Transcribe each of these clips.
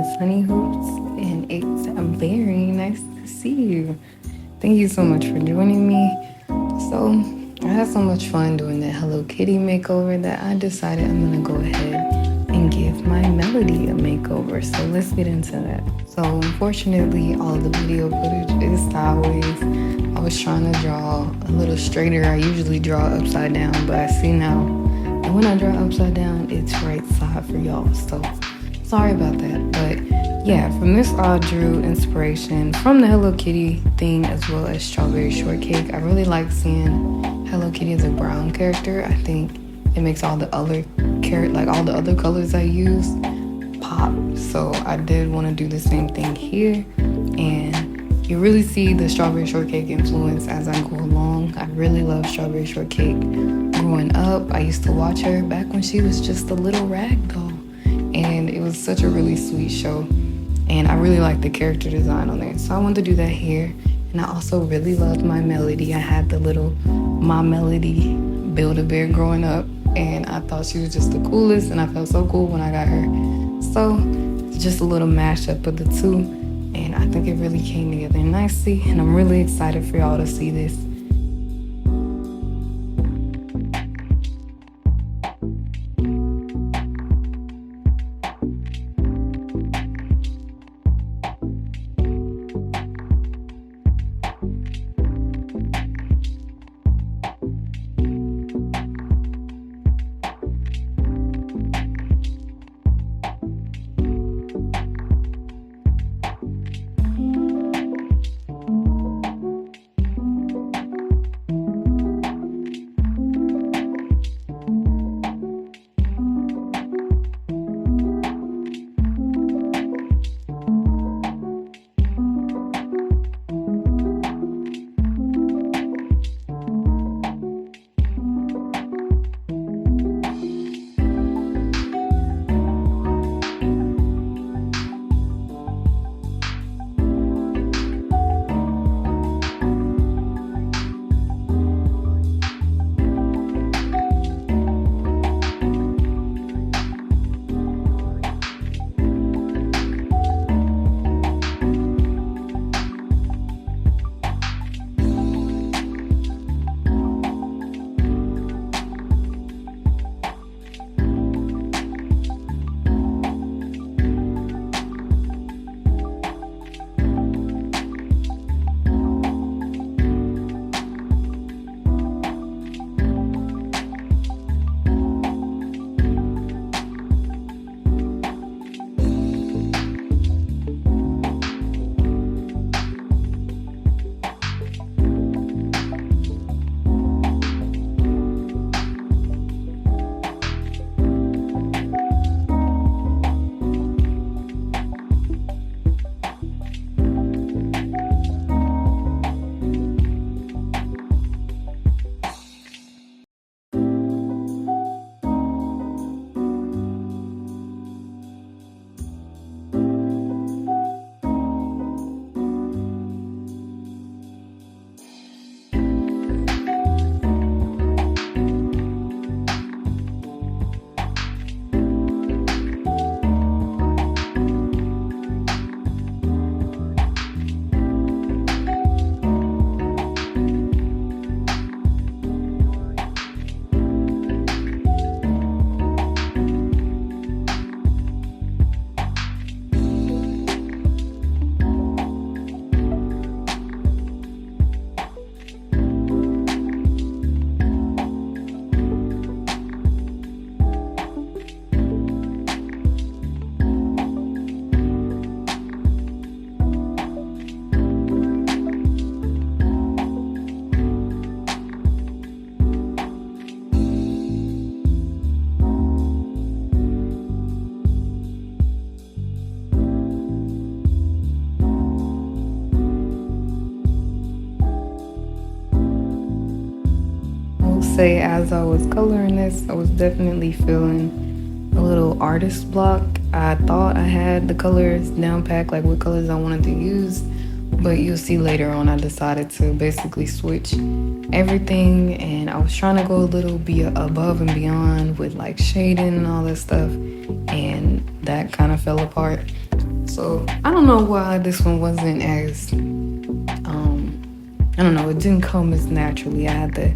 Miss Honey Hoops, and it's very nice to see you. Thank you so much for joining me. So, I had so much fun doing that Hello Kitty makeover that I decided I'm gonna go ahead and give my melody a makeover. So, let's get into that. So, unfortunately, all of the video footage is sideways. I was trying to draw a little straighter. I usually draw upside down, but I see now that when I draw upside down, it's right side for y'all. So, sorry about that, but yeah, from this I drew inspiration from the Hello Kitty thing as well as Strawberry Shortcake. I really like seeing Hello Kitty as a brown character. I think it makes all the other all the other colors I use pop. So I did want to do the same thing here, and you really see the Strawberry Shortcake influence as I go along. I really love Strawberry Shortcake. Growing up, I used to watch her back when she was just a little rag doll, and it was such a really sweet show, and I really liked the character design on there, so I wanted to do that here. And I also really loved my melody. I had the little My Melody Build-A-Bear growing up, and I thought she was just the coolest, and I felt so cool when I got her. So it's just a little mashup of the two, and I think it really came together nicely, and I'm really excited for y'all to see this. Say as I was coloring this, I was definitely feeling a little artist block. I thought I had the colors down packed, like what colors I wanted to use, but you'll see later on I decided to basically switch everything, and I was trying to go a little above and beyond with like shading and all that stuff, and that kind of fell apart. So I don't know why this one wasn't as, I don't know, it didn't come as naturally. I had to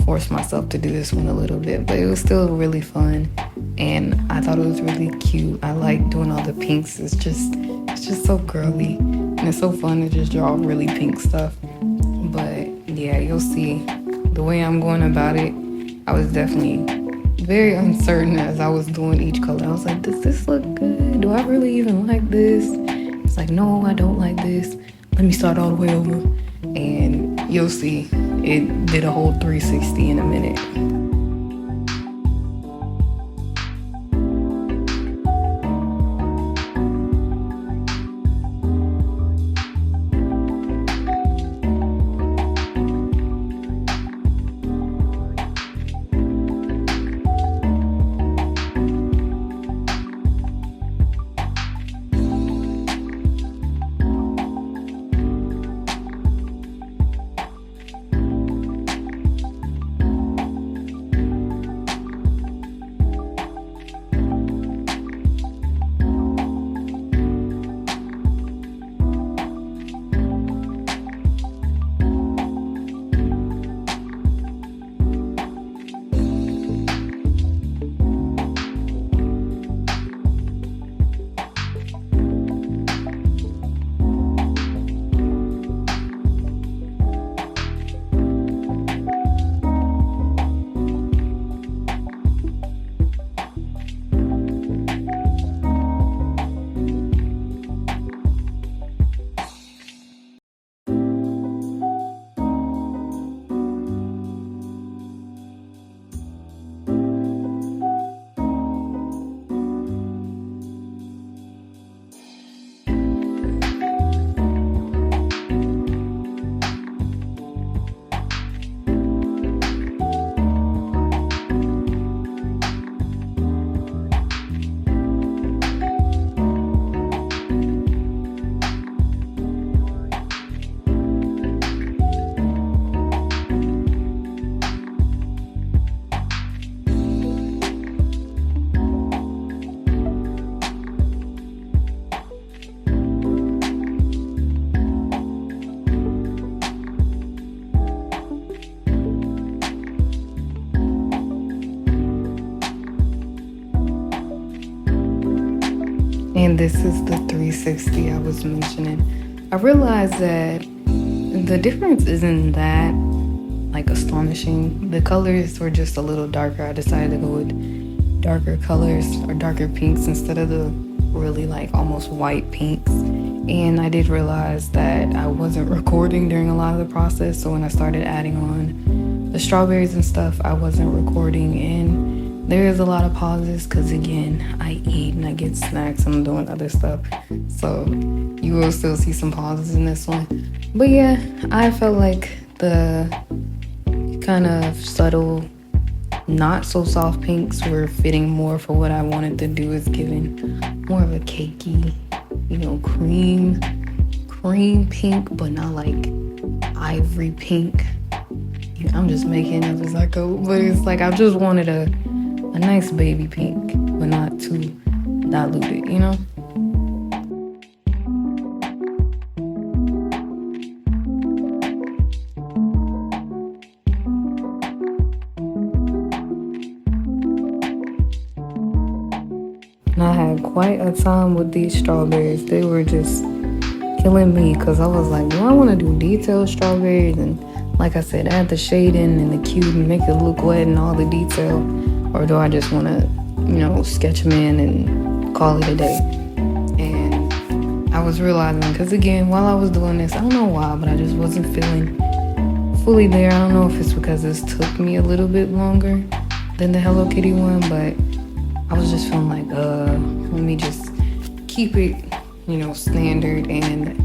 force myself to do this one a little bit, but it was still really fun. And I thought it was really cute. I like doing all the pinks. It's just so girly. And it's so fun to just draw really pink stuff. But yeah, you'll see the way I'm going about it. I was definitely very uncertain as I was doing each color. I was like, does this look good? Do I really even like this? It's like, no, I don't like this. Let me start all the way over. And you'll see it did a whole 360 in a minute. And this is the 360 I was mentioning. I realized that the difference isn't that like astonishing. The colors were just a little darker. I decided to go with darker colors or darker pinks instead of the really like almost white pinks. And I did realize that I wasn't recording during a lot of the process. So when I started adding on the strawberries and stuff, I wasn't recording. And there is a lot of pauses because again, I eat and I get snacks and I'm doing other stuff. So you will still see some pauses in this one. But yeah, I felt like the kind of subtle, not so soft pinks were fitting more for what I wanted to do, is giving more of a cakey, cream pink, but not like ivory pink. I'm just making up as I go, but it's like I just wanted a nice baby pink, but not too diluted, And I had quite a time with these strawberries. They were just killing me because I was like, do I want to do detailed strawberries? And like I said, add the shading and the cute and make it look wet and all the detail. Or do I just want to, sketch them in and call it a day? And I was realizing, because again, while I was doing this, I don't know why, but I just wasn't feeling fully there. I don't know if it's because this took me a little bit longer than the Hello Kitty one, but I was just feeling like, let me just keep it, standard, and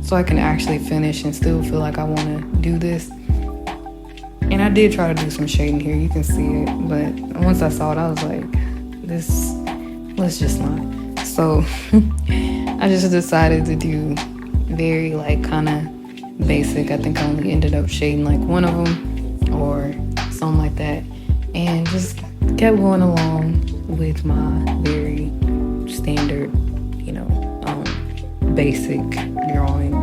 so I can actually finish and still feel like I want to do this. And I did try to do some shading here, you can see it, but once I saw it, I was like, let's just not. So I just decided to do very kind of basic. I think I only ended up shading like one of them or something like that, and just kept going along with my very standard, basic drawing.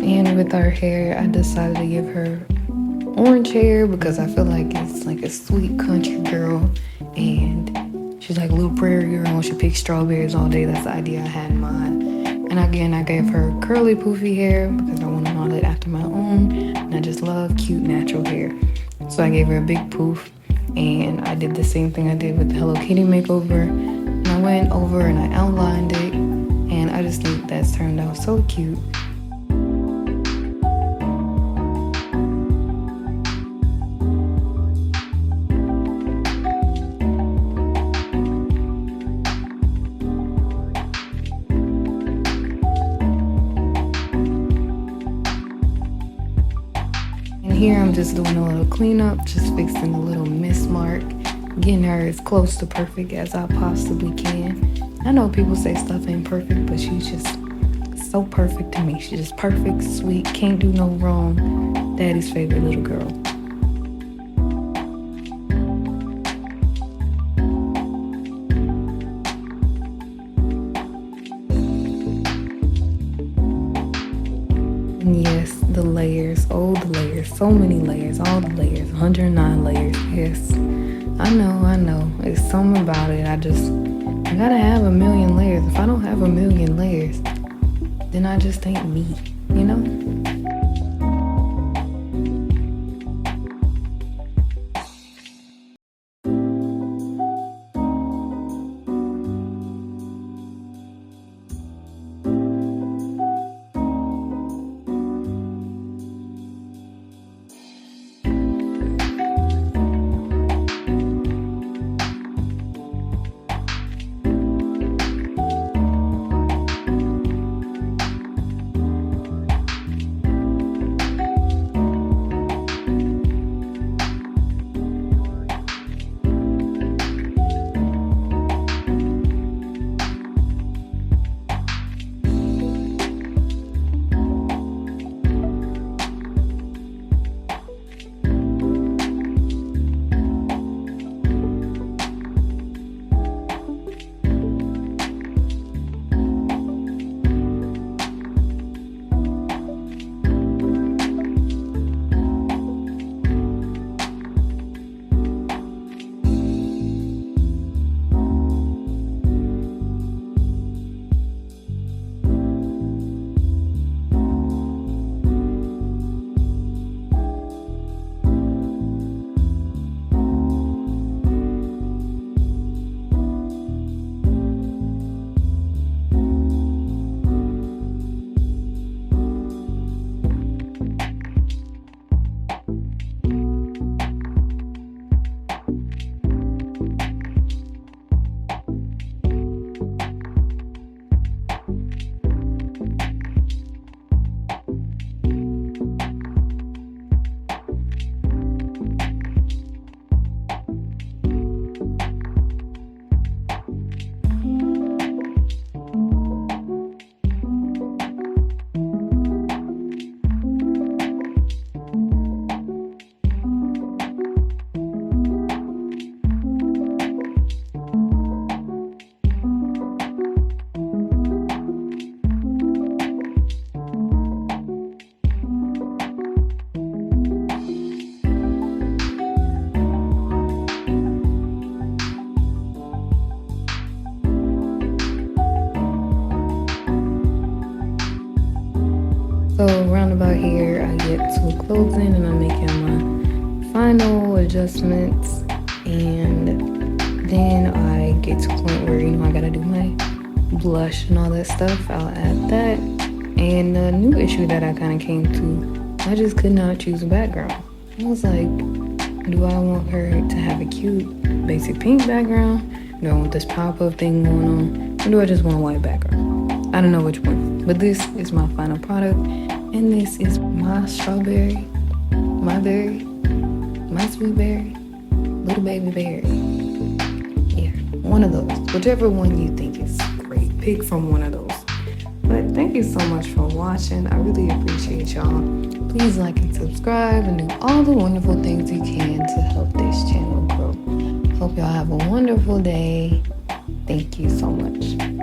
And with our hair, I decided to give her orange hair because I feel like it's like a sweet country girl, and she's like a little prairie girl and she picks strawberries all day. That's the idea I had in mind. And again, I gave her curly poofy hair because I want to model it after my own, and I just love cute natural hair. So I gave her a big poof, and I did the same thing I did with the Hello Kitty makeover. And I went over and I outlined it, and I just think that's turned out so cute. Here I'm just doing a little cleanup, just fixing a little miss mark, getting her as close to perfect as I possibly can. I know people say stuff ain't perfect, but she's just so perfect to me. She's just perfect, sweet, can't do no wrong. Daddy's favorite little girl. And yes, the layers, oh the layers, so many layers, all the layers, 109 layers, yes. I know, it's something about it. I gotta have a million layers. If I don't have a million layers, then I just ain't me, you know? So around about here, I get to a closing and I'm making my final adjustments, and then I get to a point where I gotta do my blush and all that stuff. I'll add that. And the new issue that I kind of came to, I just could not choose a background. I was like, do I want her to have a cute basic pink background? Do I want this pop-up thing going on? Or do I just want a white background? I don't know which one. But this is my final product. And this is my strawberry, my berry, my sweet berry, little baby berry. Yeah, one of those. Whichever one you think is great. Pick from one of those. But thank you so much for watching. I really appreciate y'all. Please like and subscribe and do all the wonderful things you can to help this channel grow. Hope y'all have a wonderful day. Thank you so much.